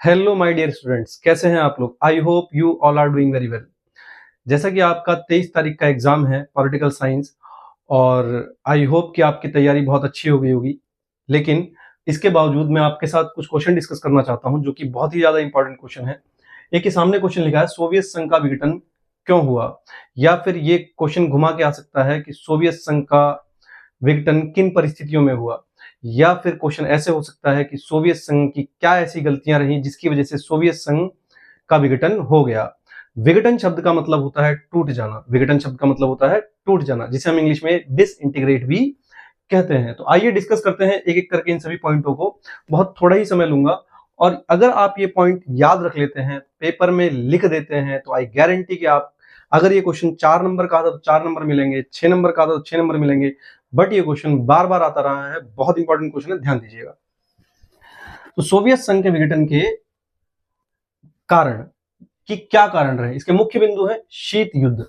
Hello my dear students, कैसे हैं आप लोग। I hope you all are doing very well. जैसा कि आपका 23 तारीख का एग्जाम है पॉलिटिकल साइंस, और आई होप कि आपकी तैयारी बहुत अच्छी हो गई होगी। लेकिन इसके बावजूद मैं आपके साथ कुछ क्वेश्चन डिस्कस करना चाहता हूं जो कि बहुत ही ज्यादा इंपॉर्टेंट क्वेश्चन है। एक के सामने क्वेश्चन लिखा है, सोवियत संघ का विघटन क्यों हुआ। या फिर ये क्वेश्चन घुमा के आ सकता है कि सोवियत संघ का विघटन किन परिस्थितियों में हुआ। या फिर क्वेश्चन ऐसे हो सकता है कि सोवियत संघ की क्या ऐसी गलतियां रही जिसकी वजह से सोवियत संघ का विघटन हो गया। विघटन शब्द का मतलब होता है टूट जाना। विघटन शब्द का मतलब होता है टूट जाना, जिसे हम इंग्लिश में डिसइंटीग्रेट भी कहते हैं। तो आइए डिस्कस करते हैं एक एक करके इन सभी पॉइंटों को। बहुत थोड़ा ही समय लूंगा, और अगर आप ये पॉइंट याद रख लेते हैं, पेपर में लिख देते हैं, तो आई गारंटी कि आप, अगर ये क्वेश्चन 4 नंबर का आता तो 4 नंबर मिलेंगे, 6 नंबर का आता तो 6 नंबर मिलेंगे। बट ये क्वेश्चन बार बार आता रहा है, बहुत इंपॉर्टेंट क्वेश्चन है, ध्यान दीजिएगा। तो सोवियत संघ के विघटन के कारण कि क्या कारण रहे, इसके मुख्य बिंदु है शीत युद्ध।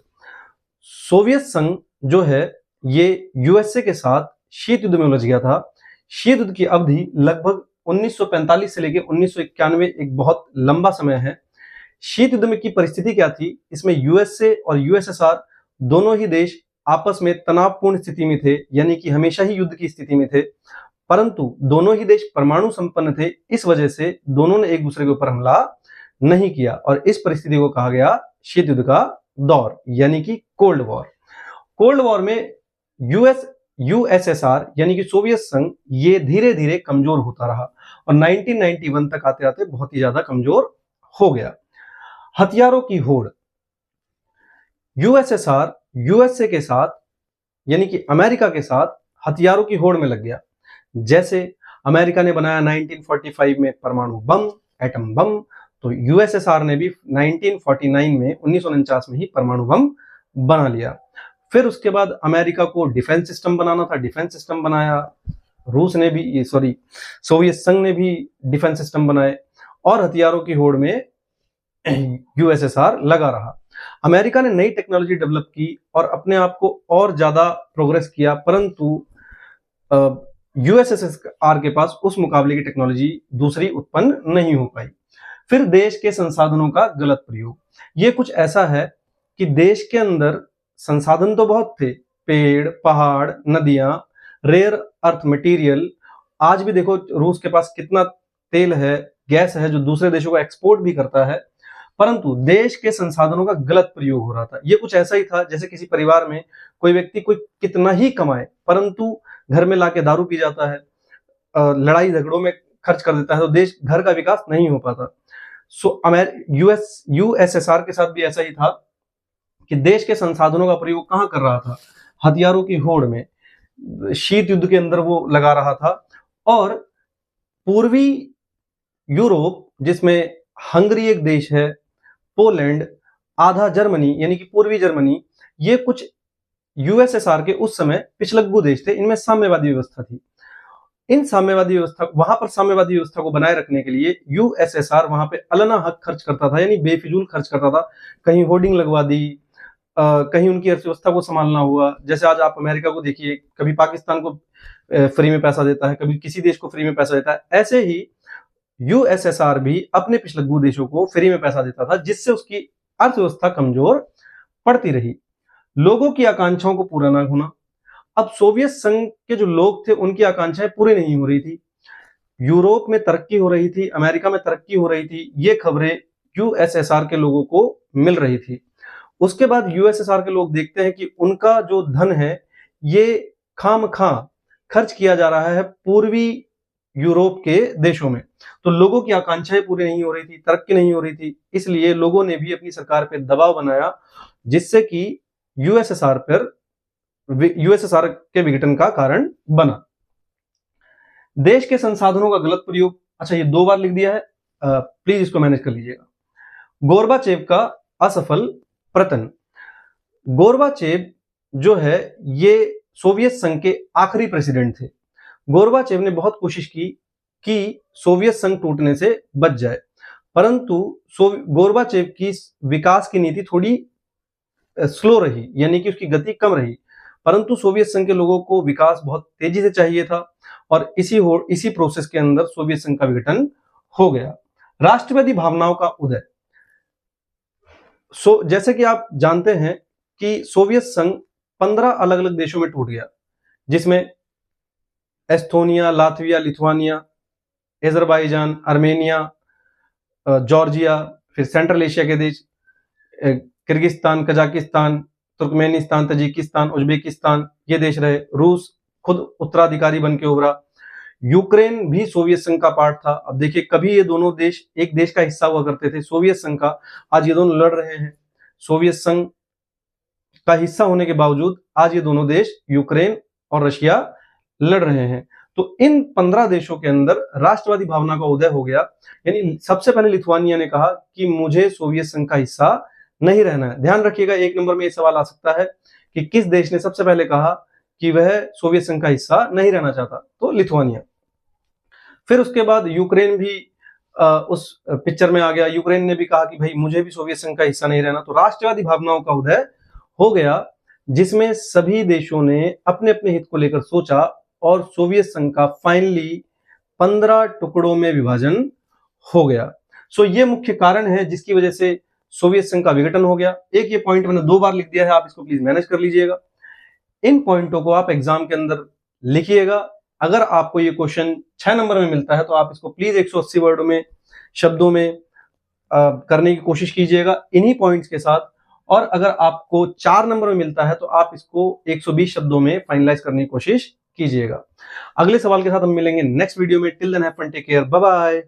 सोवियत संघ जो है ये यूएसए के साथ शीत युद्ध में उलझ गया था। शीत युद्ध की अवधि लगभग 1945 से लेकर 1991, एक बहुत लंबा समय है। शीत युद्ध में की परिस्थिति क्या थी, इसमें यूएसए और यूएसएसआर दोनों ही देश आपस में तनावपूर्ण स्थिति में थे, यानी कि हमेशा ही युद्ध की स्थिति में थे। परंतु दोनों ही देश परमाणु संपन्न थे, इस वजह से दोनों ने एक दूसरे के ऊपर हमला नहीं किया, और इस परिस्थिति को कहा गया शीत युद्ध का दौर, यानी कि कोल्ड वॉर। कोल्ड वॉर में यूएसएसआर यानी कि सोवियत संघ ये धीरे धीरे कमजोर होता रहा, और 1991 तक आते आते बहुत ही ज्यादा कमजोर हो गया। हथियारों की होड़, यूएसएसआर यूएसए के साथ यानी कि अमेरिका के साथ हथियारों की होड़ में लग गया। जैसे अमेरिका ने बनाया 1945 में परमाणु बम, एटम बम, तो यूएसएसआर ने भी 1949 में 1949 में ही परमाणु बम बना लिया। फिर उसके बाद अमेरिका को डिफेंस सिस्टम बनाना था, डिफेंस सिस्टम बनाया। रूस ने भी, सोवियत संघ ने भी डिफेंस सिस्टम बनाए, और हथियारों की होड़ में यूएसएसआर लगा रहा। अमेरिका ने नई टेक्नोलॉजी डेवलप की और अपने आप को और ज्यादा प्रोग्रेस किया, परंतु यूएसएसआर के पास उस मुकाबले की टेक्नोलॉजी दूसरी उत्पन्न नहीं हो पाई। फिर देश के संसाधनों का गलत प्रयोग, ये कुछ ऐसा है कि देश के अंदर संसाधन तो बहुत थे, पेड़, पहाड़, नदियां, रेयर अर्थ मटेरियल। आज भी देखो रूस के पास कितना तेल है, गैस है, जो दूसरे देशों को एक्सपोर्ट भी करता है, परंतु देश के संसाधनों का गलत प्रयोग हो रहा था। ये कुछ ऐसा ही था जैसे किसी परिवार में कोई व्यक्ति कोई कितना ही कमाए, परंतु घर में लाके दारू पी जाता है, लड़ाई झगड़ों में खर्च कर देता है, तो देश, घर का विकास नहीं हो पाता। यूएसएसआर के साथ भी ऐसा ही था कि देश के संसाधनों का प्रयोग कहां कर रहा था, हथियारों की होड़ में, शीत युद्ध के अंदर वो लगा रहा था। और पूर्वी यूरोप, जिसमें हंगरी एक देश है, पोलैंड, आधा जर्मनी यानी कि पूर्वी जर्मनी, ये कुछ यूएसएसआर के उस समय पिछलग्गू देश थे, इनमें साम्यवादी व्यवस्था थी। इन साम्यवादी व्यवस्था, वहां पर साम्यवादी व्यवस्था को बनाए रखने के लिए यूएसएसआर वहां पे अलना हक खर्च करता था, यानी बेफिजूल खर्च करता था। कहीं होर्डिंग लगवा दी, कहीं उनकी अर्थव्यवस्था को संभालना हुआ। जैसे आज आप अमेरिका को देखिए, कभी पाकिस्तान को फ्री में पैसा देता है, कभी किसी देश को फ्री में पैसा देता है। ऐसे ही यूएसएसआर भी अपने पिछलग्गू देशों को फ्री में पैसा देता था, जिससे उसकी अर्थव्यवस्था कमजोर पड़ती रही। लोगों की आकांक्षाओं को पूरा ना होना, अब सोवियत संघ के जो लोग थे उनकी आकांक्षाएं पूरी नहीं हो रही थी। यूरोप में तरक्की हो रही थी, अमेरिका में तरक्की हो रही थी, ये खबरें यूएसएसआर के लोगों को मिल रही थी। उसके बाद यूएसएसआर के लोग देखते हैं कि उनका जो धन है ये खामखा खर्च किया जा रहा है पूर्वी यूरोप के देशों में, तो लोगों की आकांक्षाएं पूरी नहीं हो रही थी, तरक्की नहीं हो रही थी। इसलिए लोगों ने भी अपनी सरकार पर दबाव बनाया, जिससे कि यूएसएसआर के विघटन का कारण बना। देश के संसाधनों का गलत प्रयोग, अच्छा ये 2 बार लिख दिया है, प्लीज इसको मैनेज कर लीजिएगा। गोरबाचेव का असफल पतन। गोरबाचेव जो है ये सोवियत संघ के आखिरी प्रेसिडेंट थे। गोरबाचेव ने बहुत कोशिश की कि सोवियत संघ टूटने से बच जाए, परंतु गोरबाचेव की विकास की नीति थोड़ी स्लो रही, यानी कि उसकी गति कम रही। परंतु सोवियत संघ के लोगों को विकास बहुत तेजी से चाहिए था, और इसी प्रोसेस के अंदर सोवियत संघ का विघटन हो गया। राष्ट्रवादी भावनाओं का उदय। जैसे कि आप जानते हैं कि सोवियत संघ 15 अलग अलग देशों में टूट गया, जिसमें Estonia, Latvia, Lithuania, Azerbaijan, Armenia, Georgia, फिर सेंट्रल एशिया के देश Kyrgyzstan, Kazakhstan, Turkmenistan, Tajikistan, Uzbekistan, ये देश रहे। रूस खुद उत्तराधिकारी बन के उभरा। यूक्रेन भी सोवियत संघ का पार्ट था। अब देखिए, कभी ये दोनों देश एक देश का हिस्सा हुआ करते थे, सोवियत संघ का, आज ये दोनों लड़ रहे हैं। सोवियत संघ का हिस्सा होने के बावजूद आज ये दोनों देश, यूक्रेन और रशिया, लड़ रहे हैं। तो इन 15 देशों के अंदर राष्ट्रवादी भावना का उदय हो गया। यानी सबसे पहले लिथुआनिया ने कहा कि मुझे सोवियत संघ का हिस्सा नहीं रहना है। ध्यान रखिएगा, एक नंबर में ये सवाल आ सकता है कि किस देश ने सबसे पहले कहा कि वह सोवियत संघ का हिस्सा नहीं रहना चाहता, तो लिथुआनिया। फिर उसके बाद यूक्रेन भी उस पिक्चर में आ गया। यूक्रेन ने भी कहा कि भाई मुझे भी सोवियत संघ का हिस्सा नहीं रहना। तो राष्ट्रवादी भावनाओं का उदय हो गया, जिसमें सभी देशों ने अपने अपने हित को लेकर सोचा और सोवियत संघ का फाइनली 15 टुकड़ों में विभाजन हो गया। ये मुख्य कारण है जिसकी वजह से सोवियत संघ का विघटन हो गया। एक ये पॉइंट मैंने 2 बार लिख दिया है, आप इसको प्लीज मैनेज कर लीजिएगा। इन पॉइंटों को आप एग्जाम के अंदर लिखिएगा। अगर आपको ये क्वेश्चन 6 नंबर में मिलता है तो आप इसको प्लीज 180 वर्ड में, शब्दों में करने की कोशिश कीजिएगा इन्हीं पॉइंट्स के साथ। और अगर आपको 4 नंबर में मिलता है तो आप इसको 120 शब्दों में फाइनलाइज करने की कोशिश कीजिएगा। अगले सवाल के साथ हम मिलेंगे नेक्स्ट वीडियो में। Till then have fun, take care, bye bye.